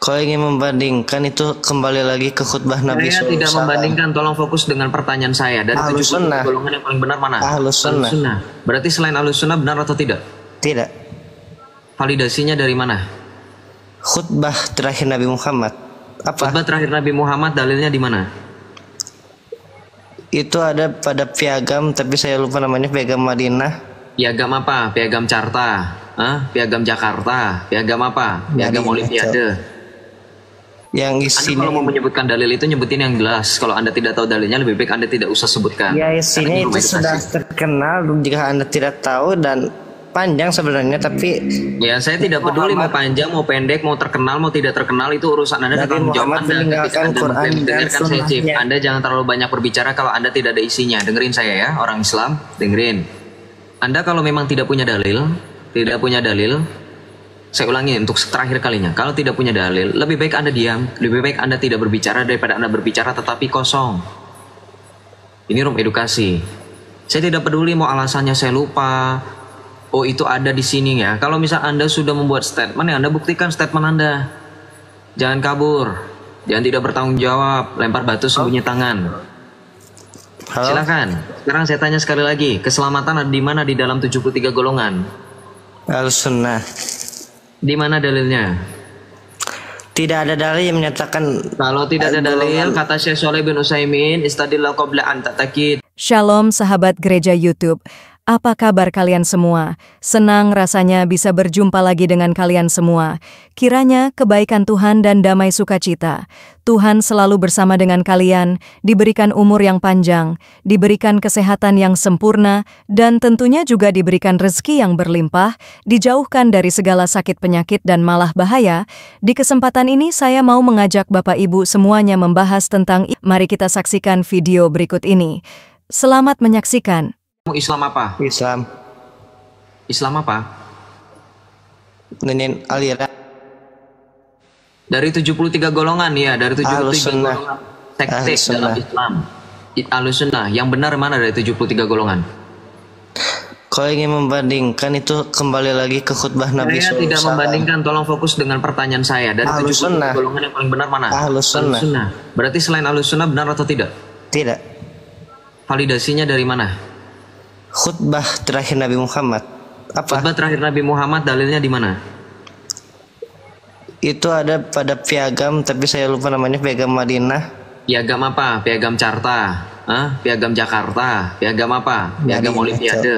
Kalau ingin membandingkan itu kembali lagi ke khutbah Nabi Saya tidak SAW. membandingkan, tolong fokus dengan pertanyaan saya. Dari Ahlus 70 sunnah. golongan yang paling benar mana? Ahlus sunnah. Berarti selain Ahlus sunnah benar atau tidak? Tidak. Validasinya dari mana? Khutbah terakhir Nabi Muhammad. Apa? Khutbah terakhir Nabi Muhammad dalilnya di mana? Itu ada pada piagam, tapi saya lupa namanya, piagam Madinah. Piagam apa? Piagam Carta? Piagam Jakarta? Piagam apa? Piagam Madinah, Olimpiade? Yang Anda isinya kalau mau menyebutkan dalil itu nyebutin yang jelas. Kalau Anda tidak tahu dalilnya, lebih baik Anda tidak usah sebutkan. ya isinya Karena itu sudah terkenal jika Anda tidak tahu, dan panjang sebenarnya, tapi ya saya tidak peduli mau panjang, mau pendek, mau terkenal, mau tidak terkenal, itu urusan Anda dan Nabi tanggung jawab Muhammad Anda. meninggalkan Ketika Anda Quran dan mendengarkan saya, Chief, sunnahnya. Anda jangan terlalu banyak berbicara kalau Anda tidak ada isinya. Dengerin saya ya, orang Islam, dengerin. Anda kalau memang tidak punya dalil, saya ulangi untuk terakhir kalinya, kalau tidak punya dalil, lebih baik Anda diam, lebih baik Anda tidak berbicara daripada Anda berbicara tetapi kosong. Ini room edukasi. Saya tidak peduli mau alasannya saya lupa. Oh itu ada di sini ya. Kalau misal Anda sudah membuat statement, ya Anda buktikan statement Anda. Jangan kabur, jangan tidak bertanggung jawab, lempar batu sembunyi tangan. Halo? Silakan. Sekarang saya tanya sekali lagi, keselamatan ada di mana di dalam 73 golongan? Ahlus sunnah. Di mana dalilnya? Tidak ada dalil yang menyatakan. Kalau tidak ada dalil, kata Syekh Shalih bin Utsaimin, istadillah qabla an ta'takid. Shalom sahabat gereja YouTube. Apa kabar kalian semua? Senang rasanya bisa berjumpa lagi dengan kalian semua. Kiranya kebaikan Tuhan dan damai sukacita Tuhan selalu bersama dengan kalian, diberikan umur yang panjang, diberikan kesehatan yang sempurna, dan tentunya juga diberikan rezeki yang berlimpah, dijauhkan dari segala sakit penyakit dan malah bahaya. Di kesempatan ini saya mau mengajak Bapak Ibu semuanya membahas tentang. Mari kita saksikan video berikut ini. Selamat menyaksikan. Islam apa? Islam. Islam apa? Nenek aliran. Dari 73 golongan ya, dari 73 Ahlus sunnah. golongan sekte Ahlus dalam sunnah. Islam. Ahlus sunnah. Yang benar mana dari 73 golongan? Kalau ingin membandingkan itu kembali lagi ke khutbah Nabi Saya SAW. tidak membandingkan, tolong fokus dengan pertanyaan saya. Dari Ahlus 73 sunnah. golongan yang paling benar mana? Ahlus sunnah. Berarti selain Ahlus sunnah benar atau tidak? Tidak. Validasinya dari mana? Khutbah terakhir Nabi Muhammad. Apa? Khutbah terakhir Nabi Muhammad dalilnya di mana? Itu ada pada piagam, tapi saya lupa namanya, piagam Madinah. Piagam apa? Piagam Carta? Piagam Jakarta? Piagam apa? Piagam Madinah, Olimpiade?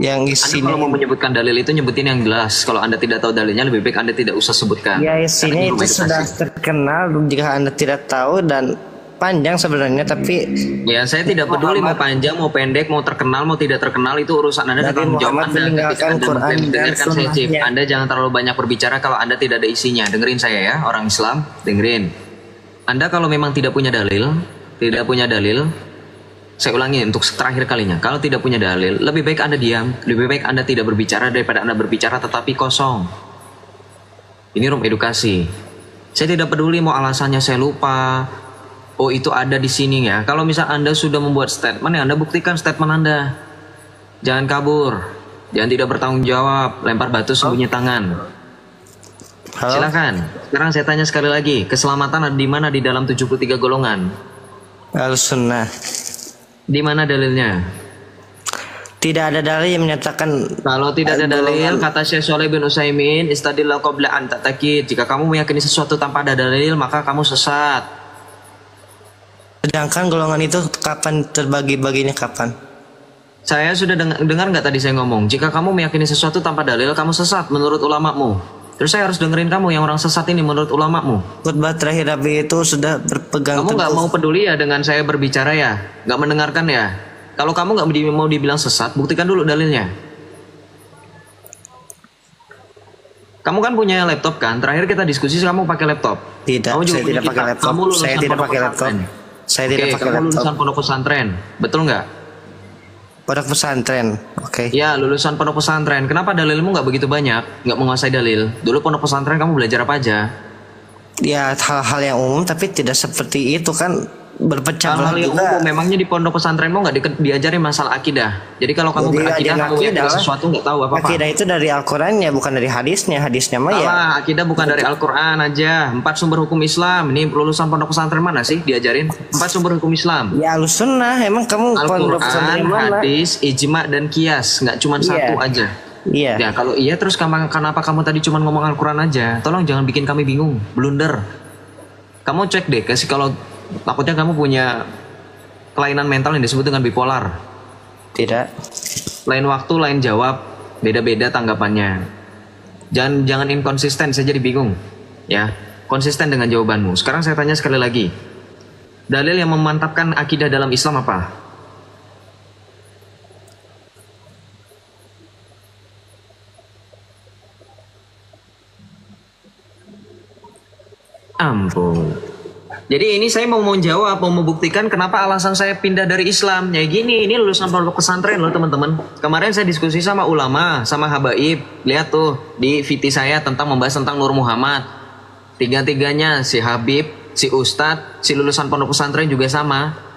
Yang Anda isinya kalau mau menyebutkan dalil itu nyebutin yang jelas. Kalau Anda tidak tahu dalilnya, lebih baik Anda tidak usah sebutkan. ya isinya Karena itu edukasi. sudah terkenal jika Anda tidak tahu, dan panjang sebenarnya, tapi Ya saya tidak peduli mau panjang, mau pendek, mau terkenal, mau tidak terkenal, itu urusan Anda dan Nabi tanggung jawab Muhammad Anda. meninggalkan Ketika Anda Quran dan mendengarkan saya, Chief, sunnahnya. Anda jangan terlalu banyak berbicara kalau Anda tidak ada isinya. Dengerin saya ya, orang Islam, dengerin. Anda kalau memang tidak punya dalil, saya ulangi untuk terakhir kalinya, kalau tidak punya dalil, lebih baik Anda diam, lebih baik Anda tidak berbicara daripada Anda berbicara tetapi kosong. Ini room edukasi. Saya tidak peduli mau alasannya saya lupa. Oh itu ada di sini ya. Kalau misal Anda sudah membuat statement, ya Anda buktikan statement Anda. Jangan kabur, jangan tidak bertanggung jawab, lempar batu sembunyi tangan. Halo? Silakan. Sekarang saya tanya sekali lagi, keselamatan ada di mana di dalam 73 golongan? Ahlus sunnah. Di mana dalilnya? Tidak ada dalil yang menyatakan. Kalau tidak ada dalil, kata Syekh Shalih bin Utsaimin, istadillah qabla an ta'takid. Jika kamu meyakini sesuatu tanpa ada dalil, maka kamu sesat. Sedangkan golongan itu kapan terbagi-baginya, kapan? Saya sudah dengar nggak tadi saya ngomong, jika kamu meyakini sesuatu tanpa dalil, kamu sesat menurut ulamamu. Terus saya harus dengerin kamu yang orang sesat ini menurut ulamamu. Khutbah terakhir Nabi itu sudah berpegang Kamu nggak teguh. mau peduli ya dengan saya berbicara ya, nggak mendengarkan ya. Kalau kamu nggak mau dibilang sesat, buktikan dulu dalilnya. Kamu kan punya laptop kan? Terakhir kita diskusi kamu pakai laptop. Tidak, Kamu juga saya punya tidak pakai kitab. laptop. Kamu lulusan Saya tidak pondok pakai laptop. pesantren. Saya tidak Oke, pakai kamu laptop. lulusan pondok pesantren, betul nggak? Pondok pesantren, oke. Ya, lulusan pondok pesantren. Kenapa dalilmu nggak begitu banyak? Nggak menguasai dalil. Dulu pondok pesantren kamu belajar apa aja? Ya hal-hal yang umum, tapi tidak seperti itu kan. berpecah belah Hal-hal yang juga. umum, memangnya di pondok pesantrenmu nggak diajarin masalah akidah? Jadi kalau kamu Jadi berakidah, ajaran kamu akidah yakin lah. sesuatu nggak tahu apa-apa. Akidah itu dari Al-Qurannya, bukan dari hadisnya. Hadisnya mah ya. Salah, akidah bukan dari Al-Quran aja. 4 sumber hukum Islam. Ini lulusan pondok pesantren mana sih diajarin? 4 sumber hukum Islam. Ya Ahlussunnah, emang kamu pondok pesantren Al-Quran, mana? hadis, ijma, dan kias. Nggak cuma Iya. satu aja. Iya. Ya kalau iya terus kenapa kamu tadi cuma ngomong Al-Quran aja? Tolong jangan bikin kami bingung, blunder. Kamu cek deh, kasih kalau takutnya kamu punya kelainan mental yang disebut dengan bipolar. Tidak. Lain waktu, lain jawab, beda-beda tanggapannya. Jangan inkonsisten, saya jadi bingung. Ya, konsisten dengan jawabanmu. Sekarang saya tanya sekali lagi. Dalil yang memantapkan akidah dalam Islam apa? Ampun. Jadi ini saya mau jawab, mau membuktikan kenapa alasan saya pindah dari Islam. Ya gini, ini lulusan pondok pesantren loh teman-teman. Kemarin saya diskusi sama ulama, sama habaib. Lihat tuh di VT saya tentang membahas tentang Nur Muhammad. Tiga-tiganya, si Habib, si Ustadz, si lulusan pondok pesantren juga sama.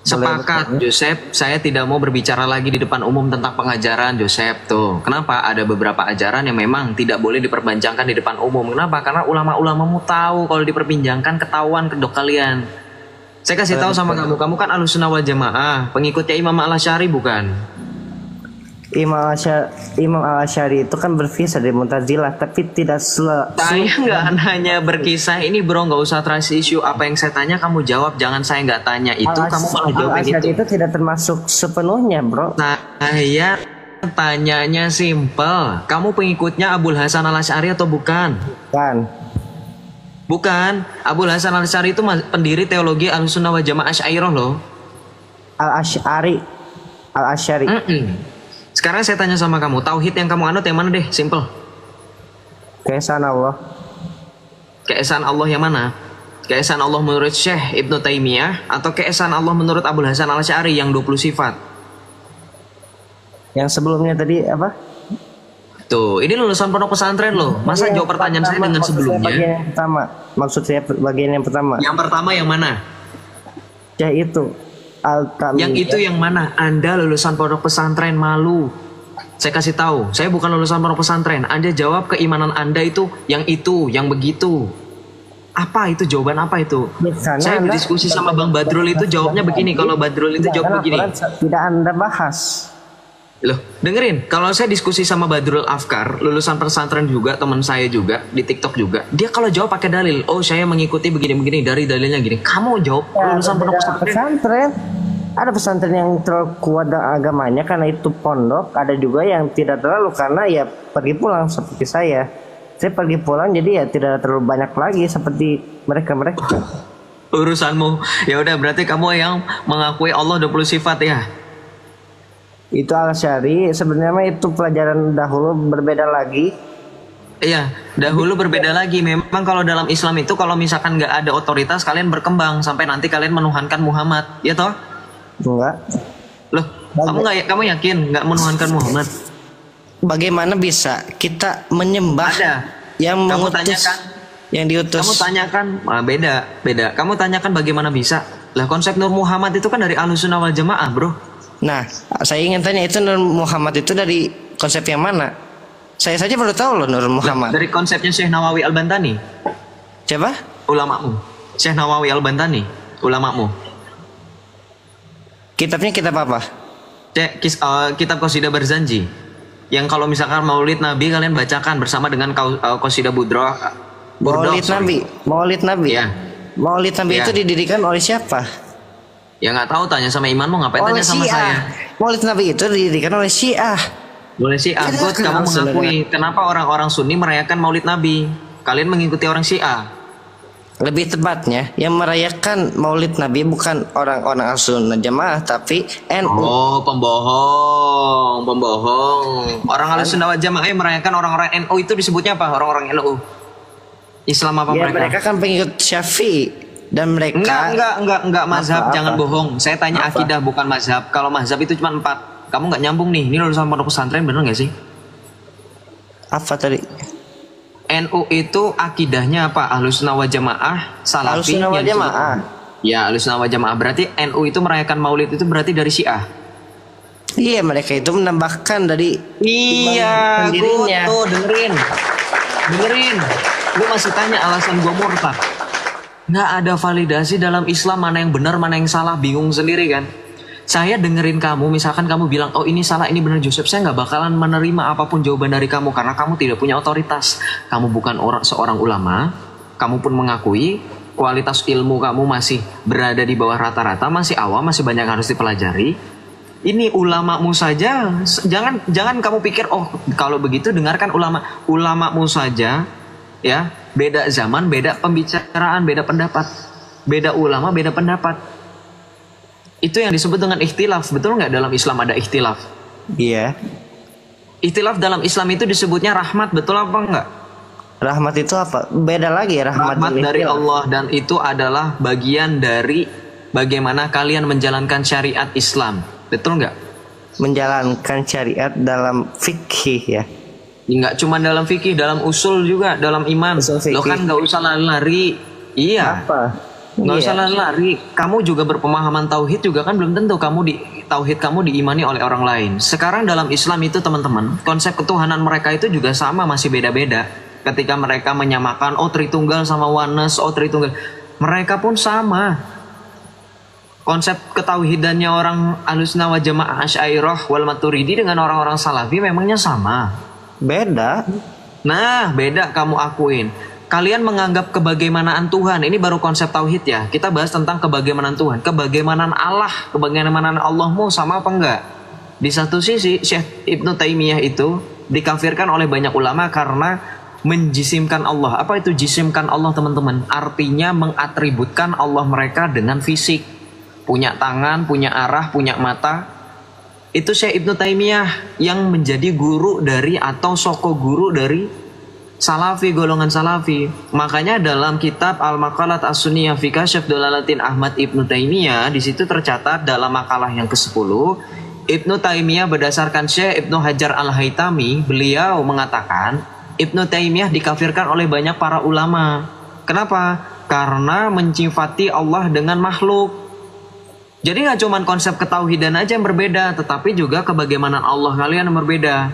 Sepakat, Joseph, saya tidak mau berbicara lagi di depan umum tentang pengajaran, Joseph. Tuh, kenapa? Ada beberapa ajaran yang memang tidak boleh diperbincangkan di depan umum. Kenapa? Karena ulama-ulamamu tahu kalau diperbincangkan ketahuan kedok kalian. Saya kasih tahu sama kamu kan Ahlussunnah wal Jamaah, pengikutnya Imam Al-Asy'ari bukan? Imam Al-Asy'ari itu kan berpisah dari Mu'tazilah, tapi tidak Saya nggak hanya berkisah ini bro, nggak usah trust issue. Apa yang saya tanya kamu jawab, jangan saya nggak tanya itu, kamu malah jawab yang Al-Asy'ari itu. itu tidak termasuk sepenuhnya, bro. Saya tanyanya simple, kamu pengikutnya Abul Hasan Al-Asy'ari atau bukan? Kan. Bukan, Abul Hasan Al-Asy'ari itu pendiri teologi Ahlussunnah wal Jamaah Asy'ariyah loh. Al-Asy'ari. Sekarang saya tanya sama kamu, tauhid yang kamu anut yang mana deh? Simple. Keesaan Allah. Keesaan Allah yang mana? Keesaan Allah menurut Syekh Ibnu Taimiyah atau keesaan Allah menurut Abul Hasan Al-Asy'ari yang 20 sifat? Yang sebelumnya tadi apa? Tuh, ini lulusan pondok pesantren loh. Masa jawab pertanyaan saya dengan sebelumnya? Bagian yang pertama. Maksud saya bagian yang pertama. Yang pertama yang mana? Ya itu. Yang itu yang mana? Anda lulusan pondok pesantren, malu. Saya kasih tahu, saya bukan lulusan pondok pesantren. Anda jawab keimanan Anda itu, yang begitu. Apa itu? Jawaban apa itu? Saya berdiskusi sama Bang Badrul itu jawabnya begini. Kalau Badrul itu jawab begini. Tidak Anda bahas. Loh, dengerin. Kalau saya diskusi sama Badrul Afkar, lulusan pesantren juga, teman saya juga di TikTok juga. Dia kalau jawab pakai dalil, oh saya mengikuti begini-begini dari dalilnya gini. Kamu jawab lulusan pondok pesantren. Ada pesantren yang terlalu kuat agamanya karena itu pondok, ada juga yang tidak terlalu karena ya pergi pulang seperti saya. Saya pergi pulang jadi ya tidak terlalu banyak lagi seperti mereka. Urusanmu. Ya udah berarti kamu yang mengakui Allah 20 sifat ya. Itu Al-Asy'ari, sebenarnya itu pelajaran dahulu berbeda lagi. Iya, dahulu berbeda lagi. Memang kalau dalam Islam itu kalau misalkan nggak ada otoritas kalian berkembang sampai nanti kalian menuhankan Muhammad, ya toh? Enggak. Loh, kamu yakin nggak menuhankan Muhammad? Bagaimana bisa kita menyembah Ada. Yang kamu mengutus, tanyakan, yang diutus? Kamu tanyakan, beda. Kamu tanyakan bagaimana bisa? Lah konsep Nur Muhammad itu kan dari Ahlussunnah wal Jamaah, bro. Nah, saya ingin tanya itu Nur Muhammad itu dari konsep yang mana? Saya saja baru tahu loh Nur Muhammad. Dari konsepnya Syekh Nawawi Al-Bantani. Siapa? Ulamamu. Syekh Nawawi Al-Bantani, ulamamu. Kitabnya kitab apa? Kitab Qasidah Barzanji. Yang kalau misalkan Maulid Nabi kalian bacakan bersama dengan Qasidah Budroh. Maulid Nabi. Ya. Maulid Nabi Ya. itu didirikan oleh siapa? Ya nggak tahu, tanya sama imanmu, ngapain Oleh tanya sama Syiah. saya? Maulid Nabi itu didirikan oleh Syiah. Boleh sih, Angkut kamu mengakui kenapa orang-orang Sunni merayakan Maulid Nabi? Kalian mengikuti orang Syiah. Lebih tepatnya yang merayakan Maulid Nabi bukan orang-orang Ahlussunnah Jamaah tapi NU. Oh, pembohong. Orang Ahlussunnah wal Jamaah yang merayakan orang-orang NU itu disebutnya apa? Orang-orang NU. Islam apa Ya, mereka? mereka kan pengikut Syafi'i dan mereka Enggak mazhab, Apa? jangan bohong. Saya tanya Apa? akidah bukan mazhab. Kalau mazhab itu cuma 4. Kamu nggak nyambung nih. Ini lulusan pondok pesantren bener nggak sih? apa tadi? NU itu akidahnya apa? Ahlussunnah wal Jamaah, Salafi. Ahlussunnah wal yang Jamaah. Ya, Ahlussunnah wal Jamaah. Berarti NU itu merayakan Maulid itu berarti dari Syiah. Iya, mereka itu menambahkan dari Iya, sendirinya. tuh dengerin. Lu masih tanya alasan gua murtad. Nggak ada validasi dalam Islam mana yang benar, mana yang salah, bingung sendiri kan. Saya dengerin kamu, misalkan kamu bilang, oh ini salah, ini benar Joseph, saya nggak bakalan menerima apapun jawaban dari kamu karena kamu tidak punya otoritas. Kamu bukan seorang ulama, kamu pun mengakui kualitas ilmu kamu masih berada di bawah rata-rata, masih awam, masih banyak yang harus dipelajari. Ini ulamamu saja, jangan kamu pikir oh kalau begitu dengarkan ulamamu saja, ya beda zaman, beda pembicaraan, beda pendapat, beda ulama, beda pendapat. Itu yang disebut dengan ikhtilaf, betul nggak dalam Islam ada ikhtilaf? Iya. Ikhtilaf dalam Islam itu disebutnya rahmat, betul apa enggak? Rahmat itu apa? Beda lagi ya rahmat Dari Allah, dan itu adalah bagian dari bagaimana kalian menjalankan syariat Islam. Betul nggak? Menjalankan syariat dalam fikih ya. Nggak cuma dalam fikih, dalam usul juga, dalam iman. Lo kan nggak usah lari-lari. Iya. Apa? Nggak usah lari-lari. Kamu juga berpemahaman tauhid juga kan belum tentu tauhid kamu diimani oleh orang lain. Sekarang dalam Islam itu teman-teman, konsep ketuhanan mereka itu juga sama, masih beda-beda. Ketika mereka menyamakan oh Tritunggal sama Oneness, oh Tritunggal, mereka pun sama. Konsep ketauhidannya orang Ahlussunnah wal Jamaah Asy'ariyah wal Maturidi dengan orang-orang Salafi memangnya sama? Beda. Nah, beda, kamu akuin. Kalian menganggap kebagaimanaan Tuhan, ini baru konsep tauhid ya. Kita bahas tentang kebagaimanaan Tuhan, kebagaimanaan Allah, kebagaimanaan Allahmu sama apa enggak? Di satu sisi Syekh Ibnu Taimiyah itu dikafirkan oleh banyak ulama karena menjisimkan Allah. Apa itu jisimkan Allah, teman-teman? Artinya mengatributkan Allah mereka dengan fisik. Punya tangan, punya arah, punya mata. Itu Syekh Ibnu Taimiyah yang menjadi guru dari atau soko guru dari Salafi, golongan Salafi. Makanya dalam kitab Al-Maqalat As-Sunniyah fi Kasyf Dolalatin Ahmad Ibnu Taimiyah, di situ tercatat dalam makalah yang ke-10, Ibnu Taimiyah berdasarkan Syekh Ibnu Hajar Al-Haytami, beliau mengatakan Ibnu Taimiyah dikafirkan oleh banyak para ulama. Kenapa? Karena mencifati Allah dengan makhluk. Jadi nggak cuma konsep ketauhidan aja yang berbeda, tetapi juga kebagaimanaan Allah kalian yang berbeda.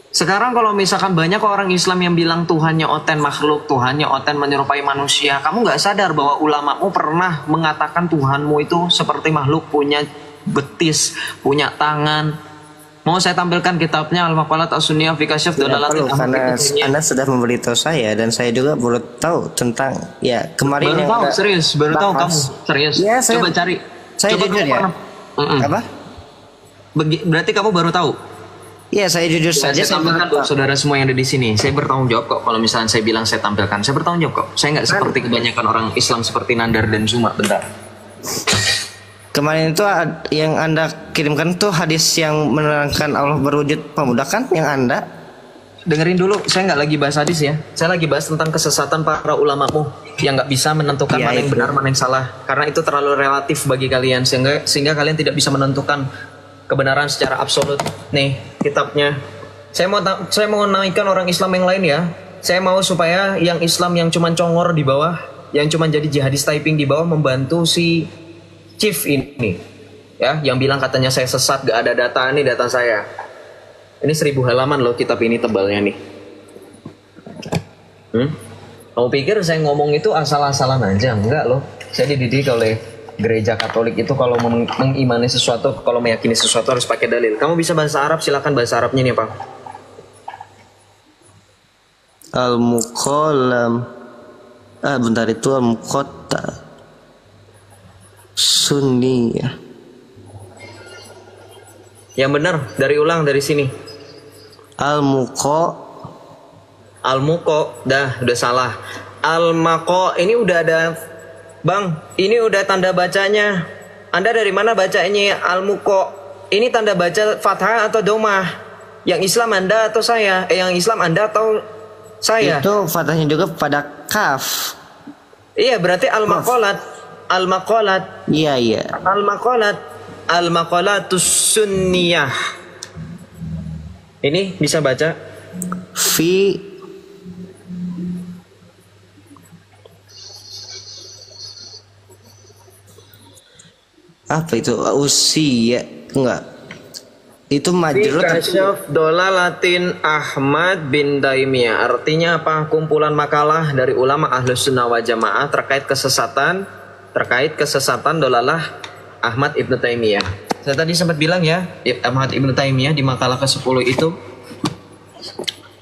Sekarang kalau misalkan banyak orang Islam yang bilang Tuhannya oten makhluk, Tuhannya oten menyerupai manusia, kamu nggak sadar bahwa ulamamu pernah mengatakan Tuhanmu itu seperti makhluk, punya betis, punya tangan. Mau saya tampilkan kitabnya Al-Maqalat As-Sunniyah fi Kasyf Dolalatin Ahmad Ibnu Taimiyah. Anda sudah memberitahu saya dan saya juga baru tahu tentang ya kemarin baru tahu serius, baru tahu kamu serius. Ya, coba cari. Saya coba jujur ya. Apa? Berarti kamu baru tahu. Iya, saya jujur saja. Saya tampilkan untuk saudara semua yang ada di sini. Saya bertanggung jawab kok kalau misalnya saya bilang saya tampilkan. Saya bertanggung jawab kok. Saya nggak seperti kebanyakan orang Islam seperti Nandar dan Zuma. Bentar. Kemarin itu yang Anda kirimkan tuh hadis yang menerangkan Allah berwujud pemuda kan yang Anda? Dengerin dulu, saya nggak lagi bahas hadis ya. Saya lagi bahas tentang kesesatan para ulamamu yang nggak bisa menentukan mana yang benar, mana yang salah. Karena itu terlalu relatif bagi kalian sehingga kalian tidak bisa menentukan kebenaran secara absolut. Nih kitabnya. Saya mau naikkan orang Islam yang lain ya. Saya mau supaya yang Islam yang cuman congor di bawah, yang cuman jadi jihadis typing di bawah membantu si Chief ini, ya, yang bilang katanya saya sesat, gak ada data, ini data saya. Ini 1000 halaman loh kitab ini tebalnya nih. Kamu pikir saya ngomong itu asal-asalan aja? Enggak loh. Saya dididik oleh gereja Katolik itu kalau mengimani sesuatu, kalau meyakini sesuatu harus pakai dalil. Kamu bisa bahasa Arab, silakan bahasa Arabnya nih Pak. Al-Muqallam. Bentar itu Al-Muqatta. Sunniyah. Yang benar, ulang dari sini. Al-Muqa. Udah salah. Al-Maqo, ini udah ada, Bang, ini udah tanda bacanya. Anda dari mana bacanya Al-Muqo? Ini tanda baca fathah atau domah? Yang Islam Anda atau saya? Yang Islam Anda atau saya? Itu fathahnya juga pada kaf. Iya, berarti Al-Maqalat. Al-Maqalat. Iya. Al-Maqalat. Al-Maqalatus Sunniyah. Ini bisa baca. Fi Apa itu? Usia enggak. Itu Fi majrur tapi kasyaf dolalatin Ahmad bin Taimiyah. Artinya apa? Kumpulan makalah dari ulama Ahlus Sunnah wal Jamaah terkait kesesatan dolalah Ahmad ibnu Taimiyah. Saya tadi sempat bilang ya, Ahmad ibnu Taimiyah di makalah ke-10 itu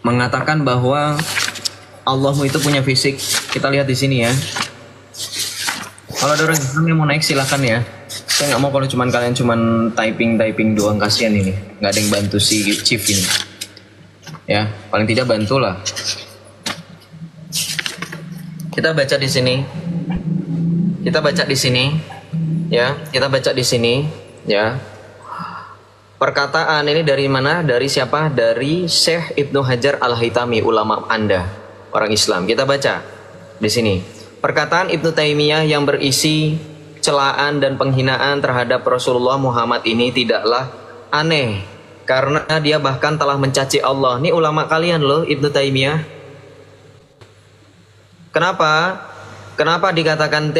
mengatakan bahwa Allahmu itu punya fisik. Kita lihat di sini ya. Kalau ada orang Islam yang mau naik silahkan ya. Saya nggak mau kalau kalian typing doang, kasihan ini. Nggak ada yang bantu si Chief ini. Ya, paling tidak bantulah. Kita baca di sini. Ya. Perkataan ini dari mana? Dari siapa? Dari Syekh Ibnu Hajar Al-Haytami, ulama Anda, orang Islam. Kita baca di sini. Perkataan Ibnu Taimiyah yang berisi celaan dan penghinaan terhadap Rasulullah Muhammad ini tidaklah aneh, karena dia bahkan telah mencaci Allah. Ini ulama kalian loh, Ibnu Taimiyah. Kenapa dikatakan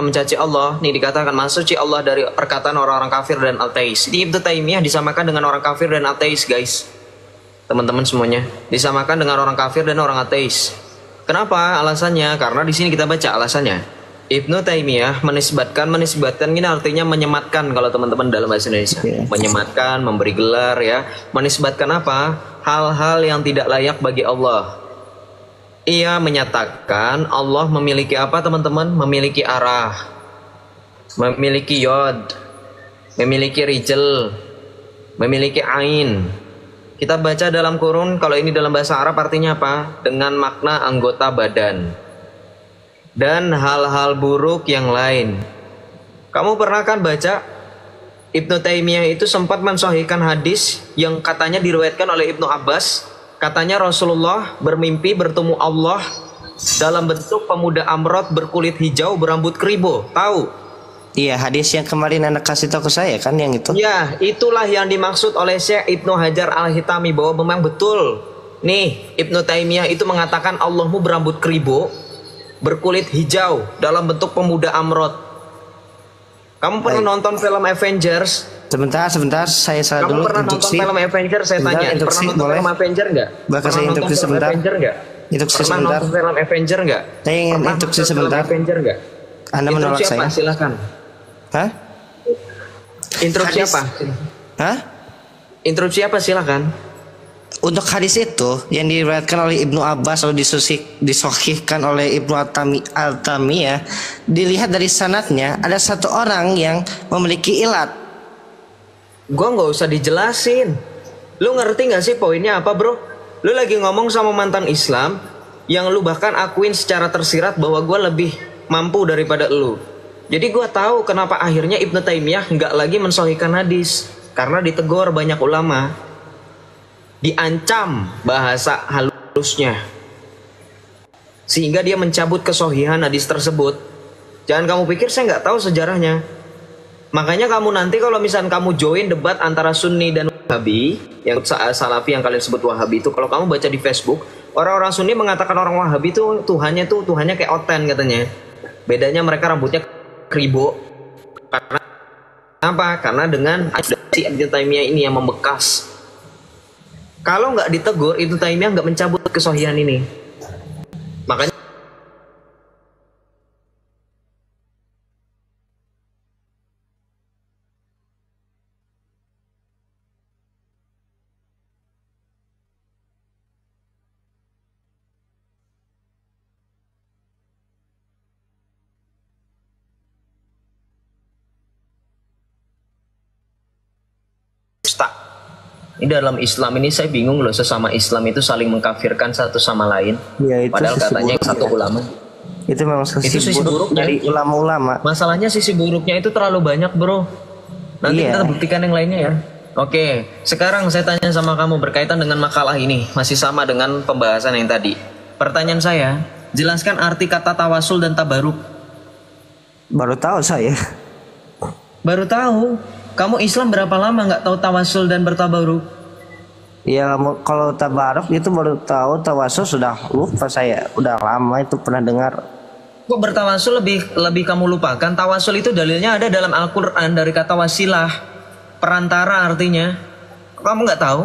mencaci Allah? Nih dikatakan mensuci Allah dari perkataan orang-orang kafir dan ateis. Di Ibnu Taimiyah disamakan dengan orang kafir dan ateis, guys. Teman-teman semuanya, disamakan dengan orang kafir dan orang ateis. Kenapa? Alasannya karena di sini kita baca alasannya. Ibnu Taimiyah menisbatkan ini artinya menyematkan kalau teman-teman dalam bahasa Indonesia. Menyematkan, memberi gelar ya. Menisbatkan apa? Hal-hal yang tidak layak bagi Allah. Ia menyatakan Allah memiliki apa teman-teman? Memiliki arah, memiliki yod, memiliki rijal, memiliki ain. Kita baca dalam kurun, kalau ini dalam bahasa Arab artinya apa? Dengan makna anggota badan. Dan hal-hal buruk yang lain. Kamu pernah kan baca Ibnu Taimiyah itu sempat mensahihkan hadis yang katanya diriwayatkan oleh Ibnu Abbas. Katanya Rasulullah bermimpi bertemu Allah dalam bentuk pemuda amrot berkulit hijau berambut keribo. Tahu? Iya, hadis yang kemarin Anda kasih tahu ke saya kan yang itu. Ya, itulah yang dimaksud oleh Syekh Ibnu Hajar Al-Haytami, bahwa memang betul. Nih, Ibnu Taimiyah itu mengatakan Allahmu berambut keribo, berkulit hijau dalam bentuk pemuda amrot. Kamu pernah nonton film Avengers? Sebentar, saya salah dulu. Kamu pernah nonton film Avengers? Saya tanya, pernah nonton film Avengers nggak? Bahkan saya instruksi sebentar. Pernah nonton film Avengers nggak? Saya ingin instruksi sebentar. Anda menolak saya? Silakan. Hah? Instruksi apa? Hah? Instruksi apa? Silakan. Untuk hadis itu yang diriwayatkan oleh Ibnu Abbas atau disohihkan oleh Ibnu Al-Tamiyah, dilihat dari sanadnya ada satu orang yang memiliki ilat. Gua nggak usah dijelasin. Lu ngerti nggak sih poinnya apa, bro? Lu lagi ngomong sama mantan Islam yang lu bahkan akuin secara tersirat bahwa gua lebih mampu daripada lu. Jadi gua tahu kenapa akhirnya Ibnu Taimiyah nggak lagi mensahihkan hadis, karena ditegur banyak ulama, diancam bahasa halusnya, sehingga dia mencabut kesohihan hadis tersebut. Jangan kamu pikir saya nggak tahu sejarahnya. Makanya kamu nanti kalau misalnya kamu join debat antara Sunni dan Wahabi, yang Salafi yang kalian sebut Wahabi itu, kalau kamu baca di Facebook, orang-orang Sunni mengatakan orang Wahabi itu Tuhannya kayak oten katanya. Bedanya mereka rambutnya keribo. Karena apa? Karena dengan si Ibnu Taimiyah ini yang membekas. Kalau nggak ditegur, Ibnu Taimiyah nggak mencabut kesohihan ini. Makanya ini dalam Islam ini saya bingung loh, sesama Islam itu saling mengkafirkan satu sama lain. Ya, padahal katanya yang satu ulama. Itu memang sisi buruk dari ulama-ulama. Masalahnya sisi buruknya itu terlalu banyak, bro. Nanti kita buktikan yang lainnya ya. Oke, sekarang saya tanya sama kamu berkaitan dengan makalah ini, masih sama dengan pembahasan yang tadi. Pertanyaan saya, jelaskan arti kata tawasul dan tabaruk. Baru tahu saya. Baru tahu. Kamu Islam berapa lama nggak tahu tawasul dan bertabaruk? Ya, kalau tabaruk itu baru tahu, tawasul sudah lupa saya. Udah lama itu pernah dengar. Kok bertawasul lebih kamu lupakan? Tawasul itu dalilnya ada dalam Al-Quran dari kata wasilah, perantara artinya. Kamu nggak tahu?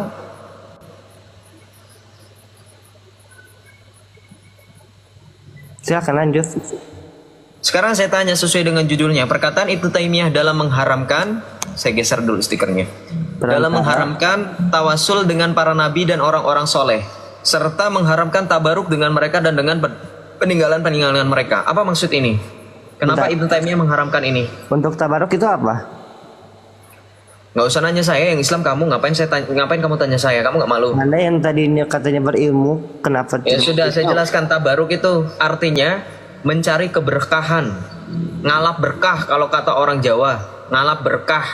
Silakan lanjut. Sekarang saya tanya sesuai dengan judulnya. Perkataan Ibnu Taimiyah dalam mengharamkan, saya geser dulu stikernya. Dalam mengharamkan tawasul dengan para nabi dan orang-orang soleh, serta mengharamkan tabaruk dengan mereka dan dengan peninggalan mereka. Apa maksud ini? Kenapa Ibnu Taimiyah mengharamkan ini? Untuk tabaruk itu apa? Nggak usah nanya saya, yang Islam kamu. Ngapain kamu tanya saya? Kamu nggak malu? Anda yang tadinya katanya berilmu, kenapa? Ya sudah, saya jelaskan. Tabaruk itu artinya mencari keberkahan, ngalap berkah kalau kata orang Jawa, ngalap berkah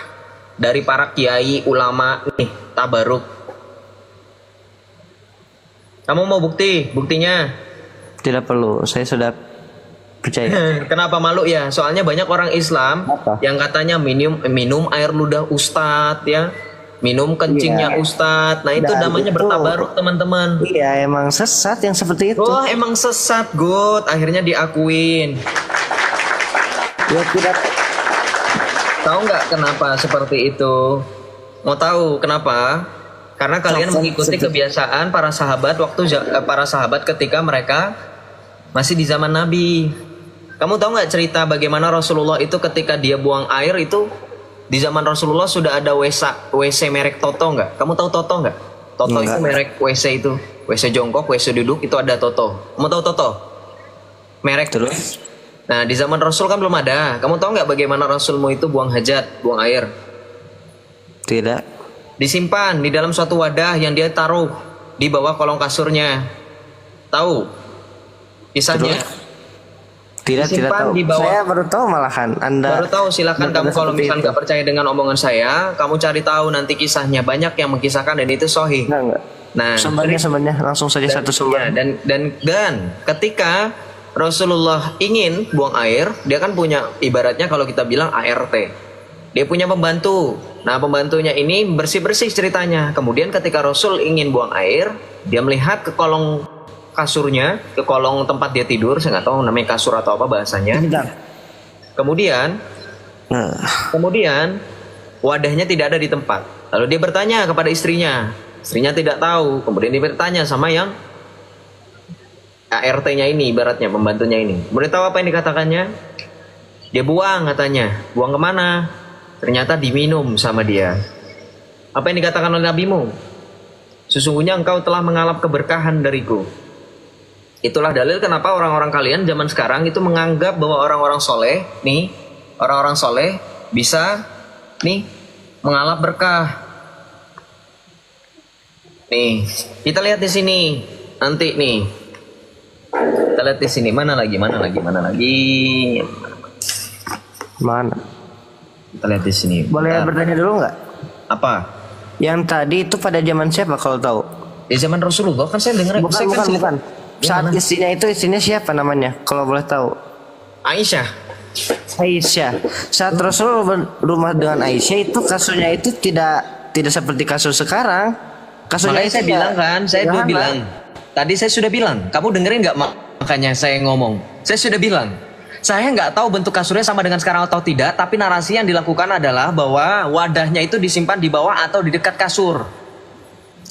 dari para kiai ulama. Nih, tabaruk. Kamu mau bukti? Buktinya? Tidak perlu, saya sudah percaya. Kenapa malu ya? Soalnya banyak orang Islam Apa? yang katanya minum air ludah ustadz ya, minum kencingnya ustadz. Nah itu Dan namanya itu- bertabaruk teman-teman. Iya, emang sesat yang seperti itu. Oh emang sesat God, akhirnya diakuin. Ya tidak. Tahu nggak kenapa seperti itu? Mau tahu kenapa? Karena kalian mengikuti kebiasaan para sahabat para sahabat ketika mereka masih di zaman Nabi. Kamu tahu nggak cerita bagaimana Rasulullah itu ketika dia buang air itu di zaman Rasulullah sudah ada WC merek Toto nggak? Kamu tahu Toto nggak? Toto itu merek WC itu, WC jongkok, WC duduk itu ada Toto. Kamu tahu Toto? Merek Terus? Nah di zaman Rasul kan belum ada. Kamu tahu nggak bagaimana Rasulmu itu buang hajat, buang air? Tidak. Disimpan di dalam suatu wadah yang dia taruh di bawah kolong kasurnya. Tahu kisahnya? Tidak Disimpan tahu. di bawah. Saya baru tahu malahan. Anda Baru tahu, silakan kamu kalau seperti misalnya itu. nggak percaya dengan omongan saya, kamu cari tahu nanti kisahnya. Banyak yang mengkisahkan dan itu sahih. Enggak. Nah, Sumbernya langsung saja satu sumber. dan ketika Rasulullah ingin buang air, dia kan punya ibaratnya kalau kita bilang ART. Dia punya pembantu. Nah, pembantunya ini bersih-bersih ceritanya. Kemudian ketika Rasul ingin buang air, dia melihat ke kolong kasurnya, ke kolong tempat dia tidur, saya nggak tahu namanya kasur atau apa bahasanya. Bentar. Kemudian Nah, Kemudian wadahnya tidak ada di tempat. Lalu dia bertanya kepada istrinya. Istrinya tidak tahu. Kemudian dia bertanya sama yang ART-nya ini, ibaratnya pembantunya ini. Kemudian tahu apa yang dikatakannya? Dia buang katanya. Buang kemana? Ternyata diminum sama dia. Apa yang dikatakan oleh nabimu? Sesungguhnya engkau telah mengalap keberkahan dariku. Itulah dalil kenapa orang-orang kalian zaman sekarang itu menganggap bahwa orang-orang soleh nih, orang-orang soleh bisa nih mengalap berkah. Nih, kita lihat di sini nanti nih. Kita lihat di sini mana lagi? mana? Kita lihat di sini. Boleh Bentar. bertanya dulu nggak? Apa? Yang tadi itu pada zaman siapa kalau tahu? Di zaman Rasulullah kan saya dengar. Bukan. Saat istrinya siapa namanya? Kalau boleh tahu. Aisyah. Aisyah. Saat Rasul berumah dengan Aisyah itu kasusnya itu tidak seperti kasus sekarang. Kasusnya Makanya saya itu bilang kan, saya dulu sederhana. bilang. Tadi saya sudah bilang, kamu dengerin nggak makanya saya ngomong. Saya sudah bilang, saya nggak tahu bentuk kasurnya sama dengan sekarang atau tidak, tapi narasi yang dilakukan adalah bahwa wadahnya itu disimpan di bawah atau di dekat kasur.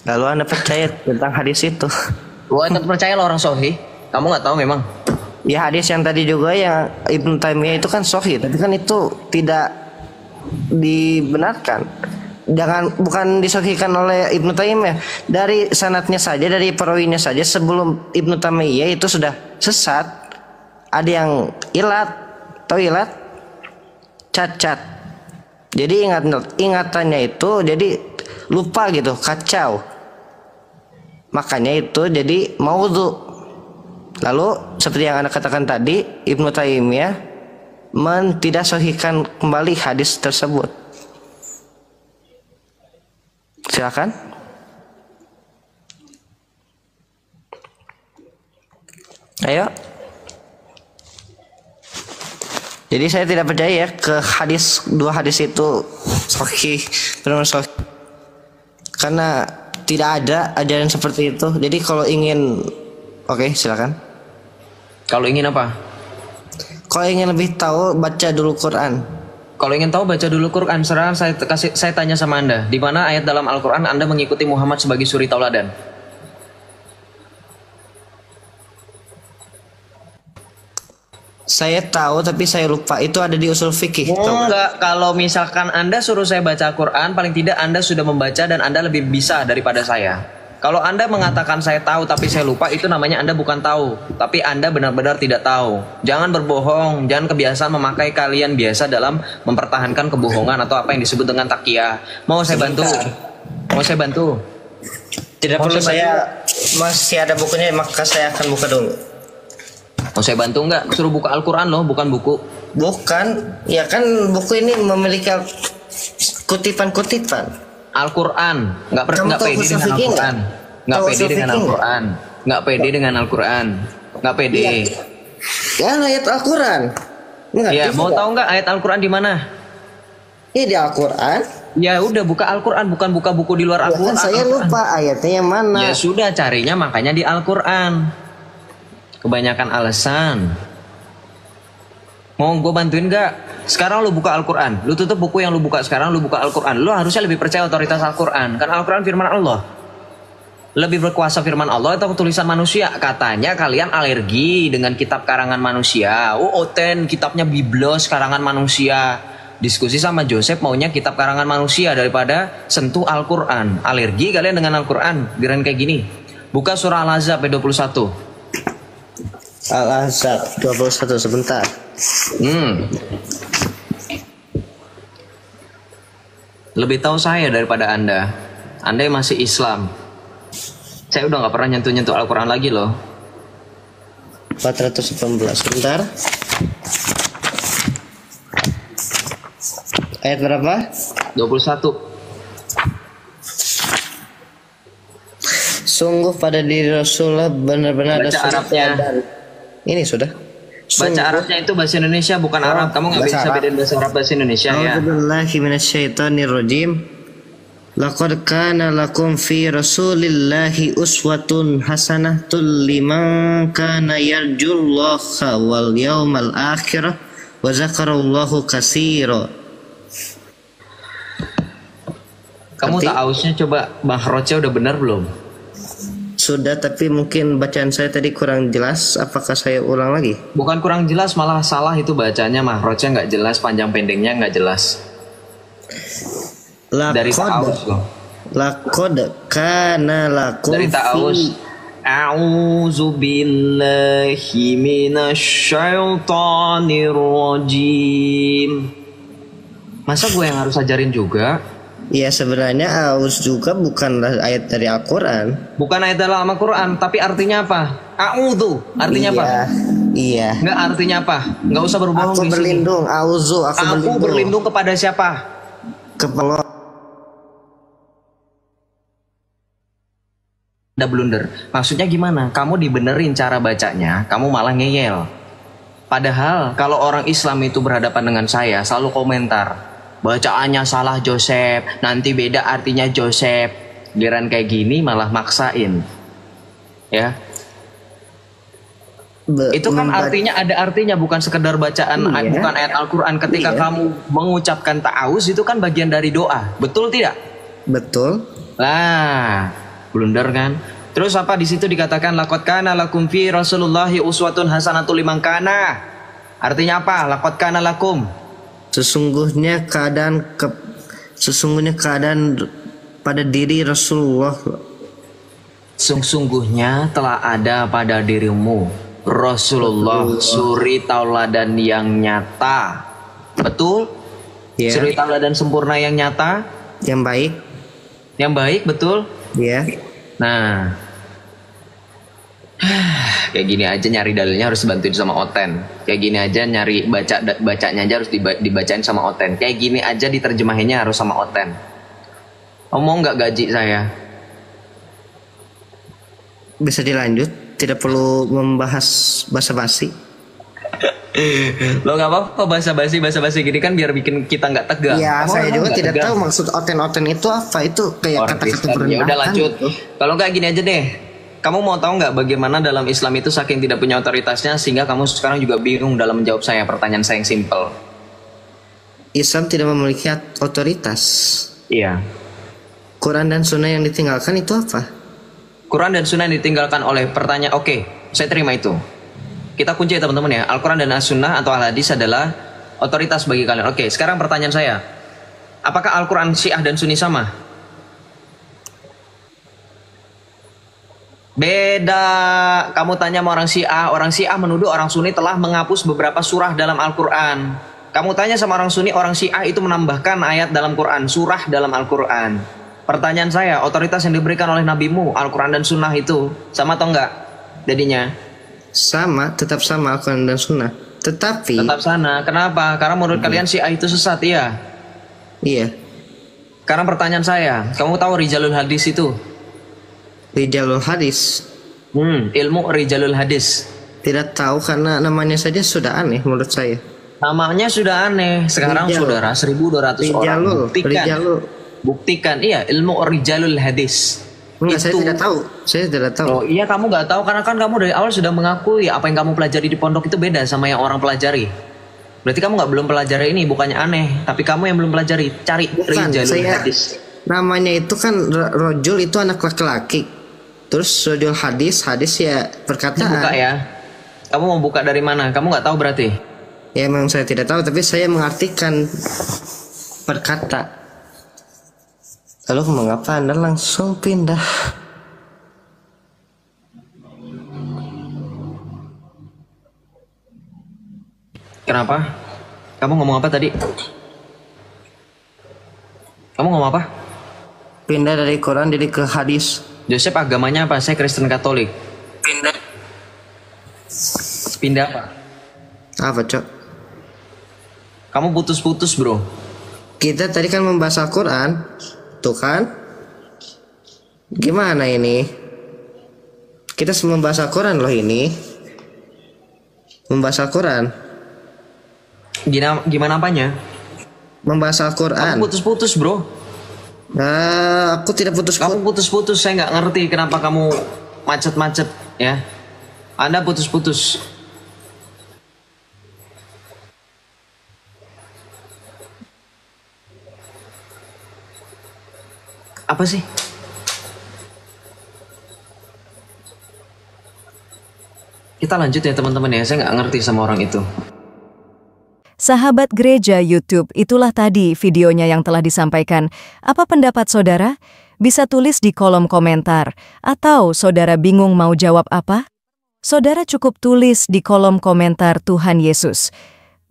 Lalu Anda percaya tentang hadis itu? Wah, tetap percaya lo orang sohi. Kamu nggak tahu memang. Ya hadis yang tadi juga yang Ibnu Taimiyah itu kan sahih, tapi kan itu tidak dibenarkan. Bukan disahihkan oleh Ibnu Taimiyah. Dari sanatnya saja, dari perawinya saja sebelum Ibnu Taimiyah itu sudah sesat. Ada yang ilat, tahu ilat? Cacat. Jadi ingatannya itu jadi lupa gitu, kacau. Makanya itu jadi maudhu. Lalu seperti yang Anda katakan tadi, Ibnu Taimiyah tidak sahihkan kembali hadis tersebut. Silakan. Ayo. Jadi saya tidak percaya ya ke dua hadis itu sahih, benar sahih. Karena tidak ada ajaran seperti itu. Jadi kalau ingin, oke, silakan. Kalau ingin apa? Kalau ingin lebih tahu, baca dulu Quran. Kalau ingin tahu baca dulu Quran. Sekarang saya tanya sama Anda, di mana ayat dalam Al-Quran Anda mengikuti Muhammad sebagai suri tauladan? Saya tahu tapi saya lupa. Itu ada di usul fikih. Enggak, kalau misalkan Anda suruh saya baca Quran, paling tidak Anda sudah membaca dan Anda lebih bisa daripada saya. Kalau Anda mengatakan saya tahu tapi saya lupa, itu namanya Anda bukan tahu, tapi Anda benar-benar tidak tahu. Jangan berbohong, jangan kebiasaan memakai kalian biasa dalam mempertahankan kebohongan atau apa yang disebut dengan takyah. Mau saya bantu? Mau saya bantu? Tidak perlu, saya masih ada bukunya, maka saya akan buka dulu. Mau saya bantu nggak? Suruh buka Al-Quran loh, bukan buku. Bukan, ya kan buku ini memiliki kutipan-kutipan. Al-Quran, nggak pede dengan Al-Quran, nggak pede dengan Al-Quran, nggak pede dengan Al-Quran, nggak pede. Ya ayat Al-Quran. Ya, mau tahu nggak ayat Al-Quran di mana? Ini di Al-Quran. Ya udah, buka Al-Quran, bukan buka buku di luar Al-Quran. Kan saya lupa ayatnya yang mana. Ya sudah, carinya makanya di Al-Quran. Kebanyakan alasan. Mau gue bantuin gak? Sekarang lu buka Al-Quran, lu tutup buku yang lu buka sekarang, lu buka Al-Quran. Lu harusnya lebih percaya otoritas Al-Quran, kan Al-Quran firman Allah. Lebih berkuasa firman Allah atau tulisan manusia? Katanya kalian alergi dengan kitab karangan manusia. Oh, Oten kitabnya Biblos karangan manusia. Diskusi sama Joseph, maunya kitab karangan manusia daripada sentuh Al-Quran. Alergi kalian dengan Al-Quran, biaran kayak gini. Buka surah Al-Ahzab 21. Al-Ahzab 21, sebentar. Lebih tahu saya daripada Anda. Anda yang masih Islam. Saya udah nggak pernah nyentuh-nyentuh Al-Quran lagi loh. 419, sebentar. Ayat berapa? 21. Sungguh pada diri Rasulullah benar-benar ada Arabnya. Ini sudah. Baca Arabnya itu bahasa Indonesia, bukan Arab. Kamu nggak bisa bedain bahasa Arab bahasa Indonesia ya. A'udzubillahi minasyaitonirrajim. Laqad kana lakum fi Rasulillahi uswatun hasanatun liman kana yarjullaha wal yawmal akhir wa zakarallahu katsira. Kamu tak ausnya coba mahrojnya udah benar belum? Sudah, tapi mungkin bacaan saya tadi kurang jelas. Apakah saya ulang lagi? Bukan kurang jelas, malah salah itu bacanya. Mahrojnya nggak jelas, panjang pendeknya nggak jelas. Dari ta'awus loh. Laqad kana lakum dari ta'awus. A'udzu billahi minasyaitonir rajim. Masa gue yang harus ajarin juga? Ya sebenarnya aus juga bukanlah ayat dari Al-Quran. Bukan ayat dalam Al-Quran, tapi artinya apa? A'udzu, artinya apa? Iya. Nggak, artinya apa? Nggak usah berbohong. Aku berlindung, auzu, aku berlindung kepada siapa? Kepada Ada blunder. Maksudnya gimana? Kamu dibenerin cara bacanya, kamu malah ngeyel. Padahal kalau orang Islam itu berhadapan dengan saya selalu komentar, bacaannya salah Joseph, nanti beda artinya Joseph. Giliran kayak gini malah maksain. Ya. Itu kan artinya ada artinya, bukan sekedar bacaan, bukan ayat Al-Quran. Ketika kamu mengucapkan ta'awuz itu kan bagian dari doa. Betul tidak? Betul. Lah, blunder kan? Terus apa di situ dikatakan laqad kana lakum fi Rasulillahi uswatun hasanatul liman kana. Artinya apa? Laqad kana lakum. Sesungguhnya keadaan pada diri Rasulullah. Sesungguhnya telah ada pada dirimu Rasulullah suri tauladan yang nyata. Betul? Yeah. Suri tauladan sempurna yang nyata, yang baik. Yang baik, betul? Iya. Nah, kayak gini aja nyari dalilnya harus bantuin sama Oten. Kayak gini aja nyari bacanya aja harus dibacain sama Oten. Kayak gini aja diterjemahinnya harus sama Oten. Mau nggak gaji saya? Bisa dilanjut, tidak perlu membahas basa-basi. Lo nggak apa-apa basa-basi gini kan biar bikin kita nggak tegang. Ya, saya juga tidak tahu maksud Oten-Oten itu apa. Itu kayak kata-kata Ya merendahkan. udah lanjut. Gitu. Kalau nggak gini aja deh. Kamu mau tahu nggak bagaimana dalam Islam itu saking tidak punya otoritasnya sehingga kamu sekarang juga bingung dalam menjawab pertanyaan saya yang simpel. Islam tidak memiliki otoritas. Iya. Quran dan Sunnah yang ditinggalkan itu apa? Quran dan Sunnah yang ditinggalkan oleh pertanyaan. Oke, saya terima itu. Kita kunci ya teman-teman ya. Al-Quran dan As-Sunnah atau Al-Hadis adalah otoritas bagi kalian. Oke, sekarang pertanyaan saya. Apakah Al-Quran Syiah dan Sunni sama? Beda. Kamu tanya sama orang Syiah menuduh orang Sunni telah menghapus beberapa surah dalam Al-Quran. Kamu tanya sama orang Sunni, orang Syiah itu menambahkan ayat dalam Quran, surah dalam Al-Quran. Pertanyaan saya, otoritas yang diberikan oleh nabimu, Al-Quran dan Sunnah itu sama atau enggak? Jadinya sama, tetap sama Al-Quran dan Sunnah. Tetapi tetap sana. Kenapa? Karena menurut kalian Syiah itu sesat, iya? Iya. Sekarang pertanyaan saya, kamu tahu Rijalul Hadis itu? Rijalul Hadis. Ilmu Rijalul Hadis. Tidak tahu karena namanya saja sudah aneh menurut saya. Namanya sudah aneh. Sekarang saudara 1200 orang. Buktikan. Iya, ilmu Rijalul Hadis. Enggak, saya tidak tahu. Saya tidak tahu. Oh iya, kamu nggak tahu karena kan kamu dari awal sudah mengakui apa yang kamu pelajari di pondok itu beda sama yang orang pelajari. Berarti kamu belum pelajari ini, bukannya aneh, tapi kamu yang belum pelajari. Cari Rijalul Hadis. Namanya itu kan rojul itu anak laki-laki. Terus rojul hadis ya perkataan. Buka ya. Kamu mau buka dari mana? Kamu nggak tahu berarti? Ya memang saya tidak tahu, tapi saya mengartikan perkata. Lalu mengapa Anda langsung pindah? Kenapa? Kamu ngomong apa tadi? Kamu ngomong apa? Pindah dari Quran jadi ke hadis. Joseph agamanya apa? Saya Kristen Katolik. Pindah apa? Apa, Cok? Kamu putus-putus, bro. Kita tadi kan membahas Al-Quran. Tuh kan? Gimana ini? Kita membahas Al-Quran loh ini. Membahas Al-Quran. Gimana apanya? Membahas Al-Quran. Kamu putus-putus, bro. Aku tidak putus. Kamu putus-putus, saya nggak ngerti kenapa kamu macet-macet ya. Anda putus-putus. Apa sih? Kita lanjut ya teman-teman ya, saya nggak ngerti sama orang itu. Sahabat Gereja YouTube, itulah tadi videonya yang telah disampaikan. Apa pendapat saudara? Bisa tulis di kolom komentar. Atau saudara bingung mau jawab apa? Saudara cukup tulis di kolom komentar Tuhan Yesus.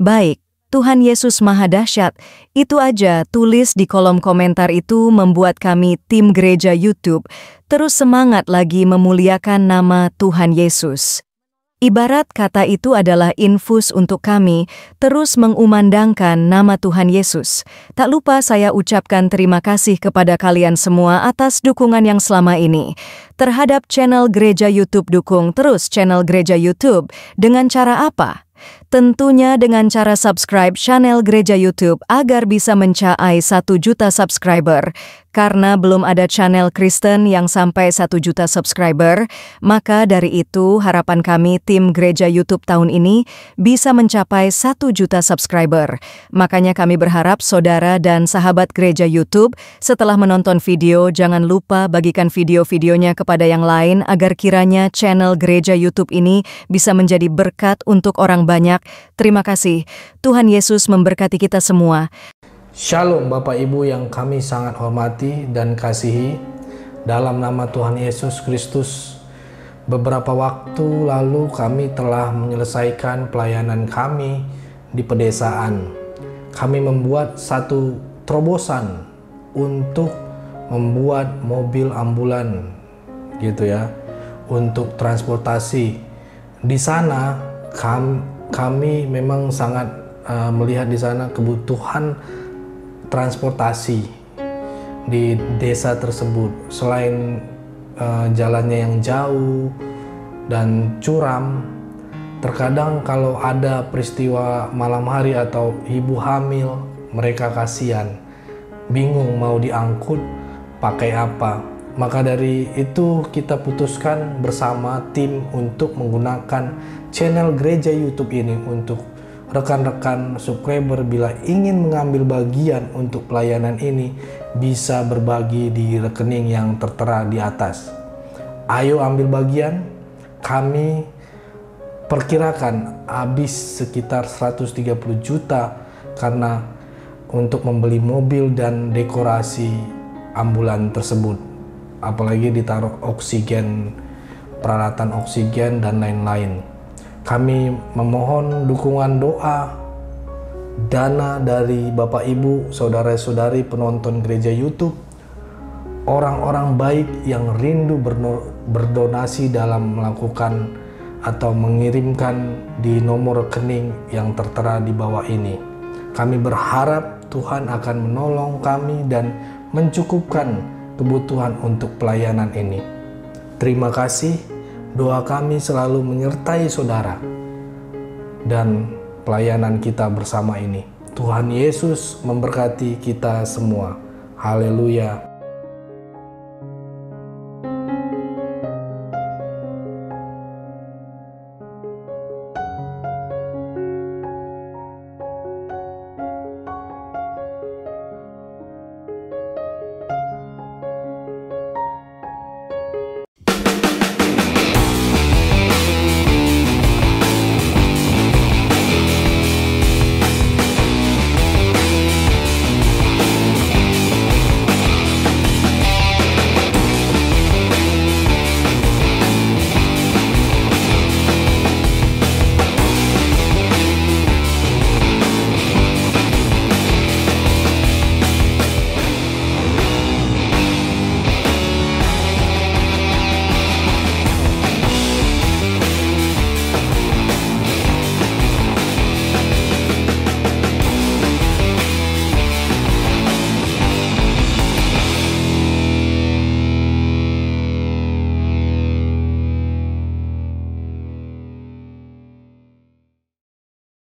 Baik, Tuhan Yesus Maha Dahsyat. Itu aja, tulis di kolom komentar itu membuat kami tim Gereja YouTube terus semangat lagi memuliakan nama Tuhan Yesus. Ibarat kata itu adalah infus untuk kami terus mengumandangkan nama Tuhan Yesus. Tak lupa saya ucapkan terima kasih kepada kalian semua atas dukungan yang selama ini. Terhadap channel Gereja YouTube, dukung terus channel Gereja YouTube. Dengan cara apa? Tentunya dengan cara subscribe channel Gereja YouTube agar bisa mencapai 1 juta subscriber. Karena belum ada channel Kristen yang sampai 1 juta subscriber, maka dari itu harapan kami tim Gereja YouTube tahun ini bisa mencapai 1 juta subscriber. Makanya kami berharap saudara dan sahabat Gereja YouTube setelah menonton video jangan lupa bagikan video-videonya kepada yang lain agar kiranya channel Gereja YouTube ini bisa menjadi berkat untuk orang banyak. Terima kasih. Tuhan Yesus memberkati kita semua. Shalom Bapak Ibu yang kami sangat hormati dan kasihi, dalam nama Tuhan Yesus Kristus. Beberapa waktu lalu kami telah menyelesaikan pelayanan kami di pedesaan. Kami membuat satu terobosan untuk membuat mobil ambulan gitu ya, untuk transportasi. Di sana kami memang sangat melihat di sana kebutuhan transportasi di desa tersebut. Selain jalannya yang jauh dan curam, terkadang kalau ada peristiwa malam hari atau ibu hamil, mereka kasihan, bingung mau diangkut pakai apa. Maka dari itu kita putuskan bersama tim untuk menggunakan channel gereja YouTube ini untuk rekan-rekan subscriber bila ingin mengambil bagian untuk pelayanan ini bisa berbagi di rekening yang tertera di atas. Ayo ambil bagian. Kami perkirakan habis sekitar 130 juta karena untuk membeli mobil dan dekorasi ambulan tersebut. Apalagi ditaruh oksigen, peralatan oksigen dan lain-lain. Kami memohon dukungan doa, dana dari Bapak Ibu, saudara-saudari penonton gereja YouTube, orang-orang baik yang rindu berdonasi dalam melakukan atau mengirimkan di nomor rekening yang tertera di bawah ini. Kami berharap Tuhan akan menolong kami dan mencukupkan kebutuhan untuk pelayanan ini. Terima kasih, doa kami selalu menyertai saudara dan pelayanan kita bersama ini. Tuhan Yesus memberkati kita semua. Haleluya.